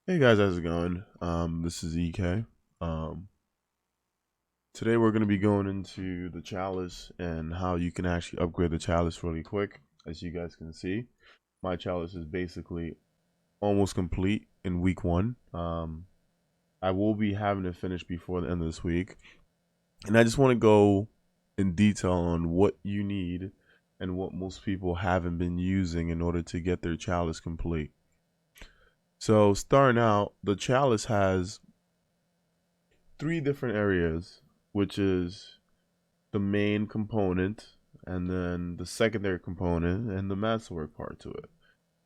Hey guys, how's it going? This is EK. Today we're going to be going into the Chalice and how you can actually upgrade the Chalice really quick. As you guys can see, my Chalice is basically almost complete in week one. I will be having it finished before the end of this week. And I just want to go in detail on what you need and what most people haven't been using in order to get their Chalice complete. So starting out, the Chalice has three different areas, which is the main component, and then the secondary component, and the masterwork part to it.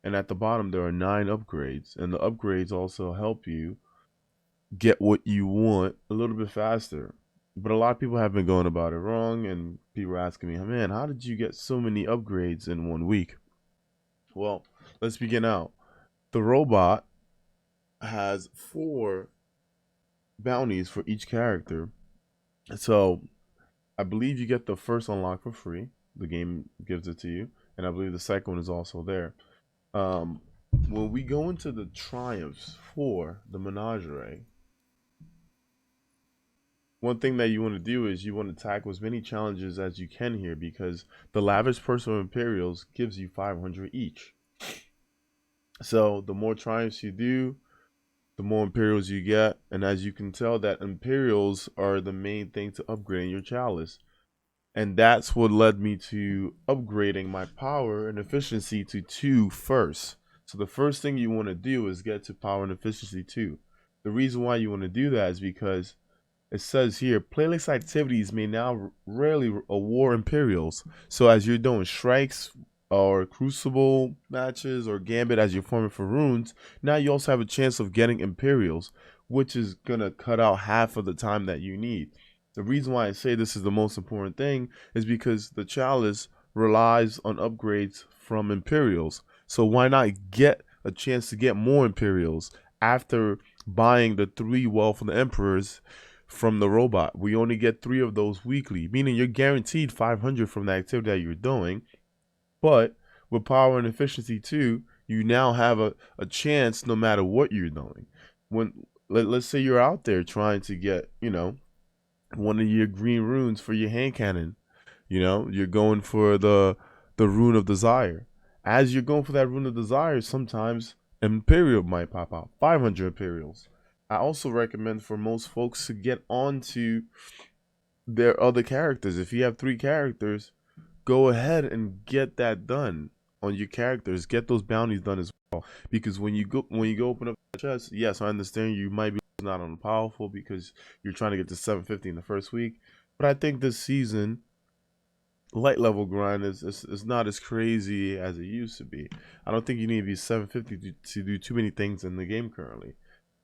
And at the bottom, there are 9 upgrades, and the upgrades also help you get what you want a little bit faster. But a lot of people have been going about it wrong, and people are asking me, man, how did you get so many upgrades in 1 week? Well, let's begin out. The robot has 4 bounties for each character. So I believe you get the first unlock for free. The game gives it to you, and I believe the second one is also there. Um, when we go into the triumphs for the menagerie, one thing that you want to do is you want to tackle as many challenges as you can here because the lavish personal Imperials gives you 500 each. So the more triumphs you do, the more Imperials you get, and as you can tell, that Imperials are the main thing to upgrade in your Chalice. And that's what led me to upgrading my power and efficiency to 2 first. So the first thing you want to do is get to power and efficiency 2. The reason why you want to do that is because it says here, playlist activities may now rarely award Imperials. So as you're doing strikes or crucible matches or gambit as you're forming for runes, now you also have a chance of getting Imperials, which is going to cut out half of the time that you need. The reason why I say this is the most important thing is because the Chalice relies on upgrades from Imperials. So why not get a chance to get more Imperials after buying the 3 Wealth of the Emperors from the robot? We only get 3 of those weekly, meaning you're guaranteed 500 from the activity that you're doing. But with power and efficiency too, you now have a chance no matter what you're doing. When let's say you're out there trying to get, one of your green runes for your hand cannon. You're going for the rune of desire. As you're going for that rune of desire, sometimes Imperial might pop out. 500 Imperials. I also recommend for most folks to get onto their other characters. If you have 3 characters, go ahead and get that done on your characters. Get those bounties done as well. Because when you go open up the chest, yes, I understand you might be not on powerful because you're trying to get to 750 in the first week. But I think this season, light level grind is not as crazy as it used to be. I don't think you need to be 750 to do too many things in the game currently.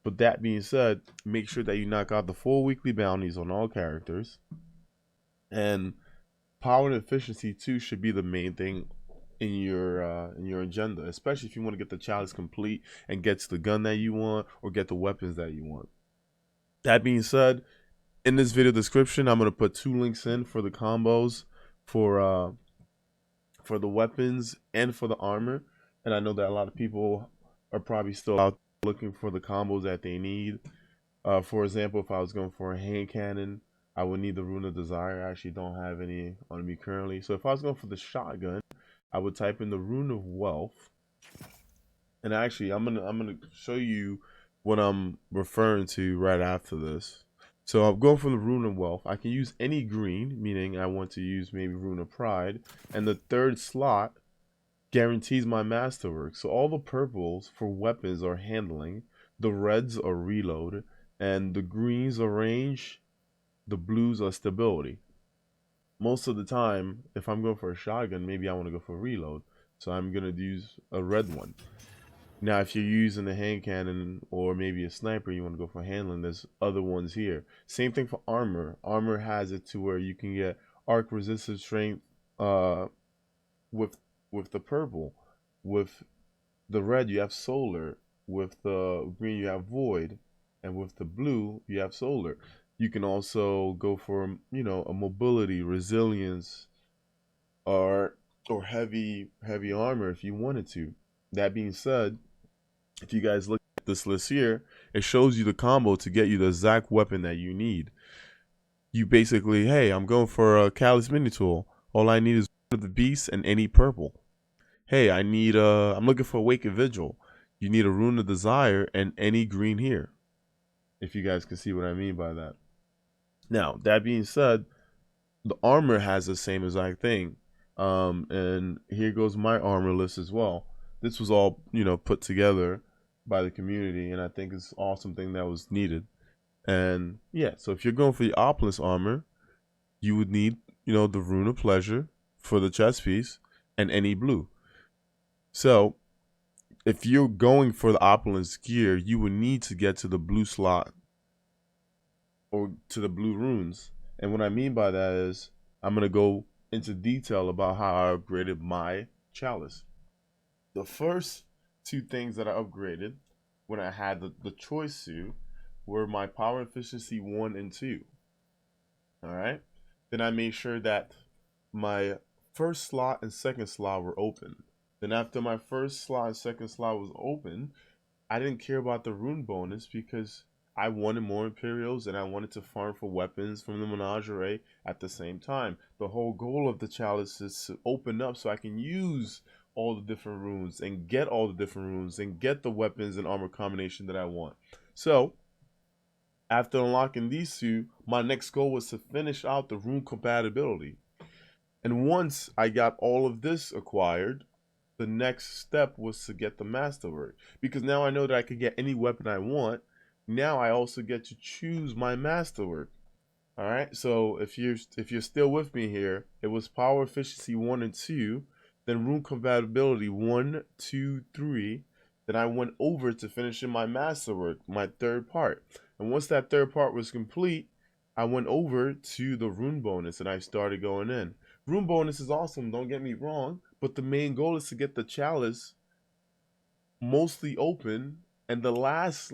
But that being said, make sure that you knock out the 4 weekly bounties on all characters. And power and efficiency too should be the main thing in your agenda, especially if you want to get the challenge complete and get to the gun that you want or get the weapons that you want. That being said, in this video description, I'm gonna put 2 links in for the combos for uh for the weapons and for the armor. And I know that a lot of people are probably still out looking for the combos that they need. For example, if I was going for a hand cannon, I would need the Rune of Desire. I actually don't have any on me currently. So if I was going for the shotgun, I would type in the Rune of Wealth. And actually, I'm gonna show you what I'm referring to right after this. So I'm going from the Rune of Wealth. I can use any green, meaning I want to use maybe Rune of Pride. And the third slot guarantees my masterwork. So all the purples for weapons are handling, the reds are reload, and the greens are range, the blues are stability. Most of the time, if I'm going for a shotgun, maybe I want to go for reload. So I'm going to use a red one. Now, if you're using a hand cannon or maybe a sniper, you want to go for handling, there's other ones here. Same thing for armor. Armor has it to where you can get arc resistive strength uh, with with the purple. With the red, you have solar. With the green, you have void. And with the blue, you have solar. You can also go for, a mobility, resilience, or heavy armor if you wanted to. That being said, if you guys look at this list here, it shows you the combo to get you the exact weapon that you need. You basically, hey, I'm going for a Chalice mini tool. All I need is one of the beasts and any purple. Hey, I'm looking for a Awakened Vigil. You need a Rune of Desire and any green here. If you guys can see what I mean by that. Now, that being said, the armor has the same exact thing. And here goes my armor list as well. This was all, put together by the community, and I think it's an awesome thing that was needed. And yeah, so if you're going for the Opulence armor, you would need, the Rune of Pleasure for the chest piece and any blue. So if you're going for the Opulence gear, you would need to get to the blue slot or to the blue runes. And what I mean by that is I'm going to go into detail about how I upgraded my Chalice. The first two things that I upgraded when I had the choice suit were my power efficiency 1 and 2. All right. Then I made sure that my first slot and second slot were open. Then after my first slot and second slot was open, I didn't care about the rune bonus because I wanted more Imperials and I wanted to farm for weapons from the Menagerie at the same time. The whole goal of the Chalice is to open up so I can use all the different runes and get all the different runes and get the weapons and armor combination that I want. So after unlocking these two, my next goal was to finish out the rune compatibility. And once I got all of this acquired, the next step was to get the masterwork, because now I know that I can get any weapon I want. Now I also get to choose my masterwork. All right, so if you're still with me here, it was power efficiency 1 and 2, then rune compatibility 1, 2, 3. Then I went over to finishing my masterwork, my third part. And once that third part was complete, I went over to the rune bonus and I started going in. Rune bonus is awesome, don't get me wrong, but the main goal is to get the Chalice mostly open, and the last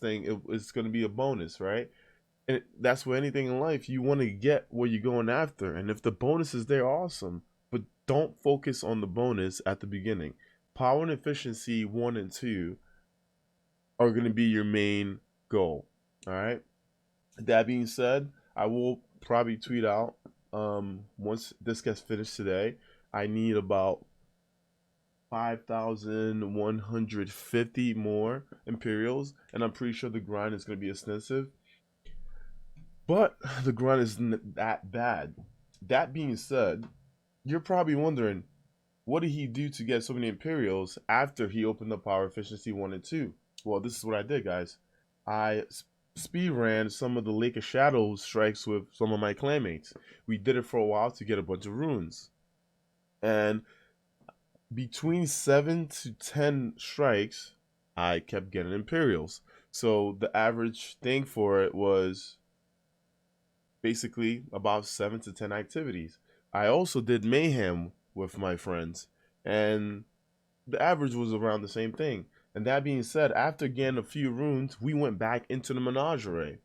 thing is going to be a bonus, right? And that's where anything in life, you want to get what you're going after. And if the bonus is there, awesome, but don't focus on the bonus at the beginning. Power and efficiency 1 and 2 are going to be your main goal. All right. That being said, I will probably tweet out once this gets finished today. I need about 5,150 more Imperials, and I'm pretty sure the grind is going to be extensive. But the grind isn't that bad. That being said, you're probably wondering, what did he do to get so many Imperials after he opened up power efficiency 1 and 2? Well, this is what I did, guys. I speed ran some of the Lake of Shadows strikes with some of my clanmates. We did it for a while to get a bunch of runes. And between 7 to 10 strikes, I kept getting Imperials. So the average thing for it was basically about 7 to 10 activities. I also did Mayhem with my friends, and the average was around the same thing. And that being said, after getting a few runes, we went back into the Menagerie.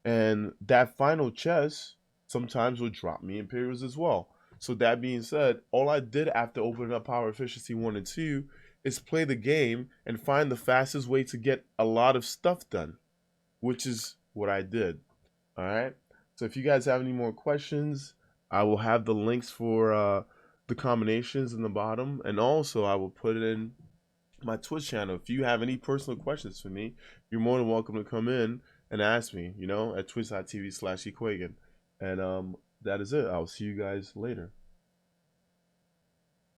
And that final chest sometimes would drop me Imperials as well. So that being said, all I did after opening up power efficiency 1 and 2 is play the game and find the fastest way to get a lot of stuff done, which is what I did. All right. So if you guys have any more questions, I will have the links for the combinations in the bottom, and also I will put it in my Twitch channel. If you have any personal questions for me, you're more than welcome to come in and ask me, at twitch.tv/Ekuegan. And that is it. I'll see you guys later.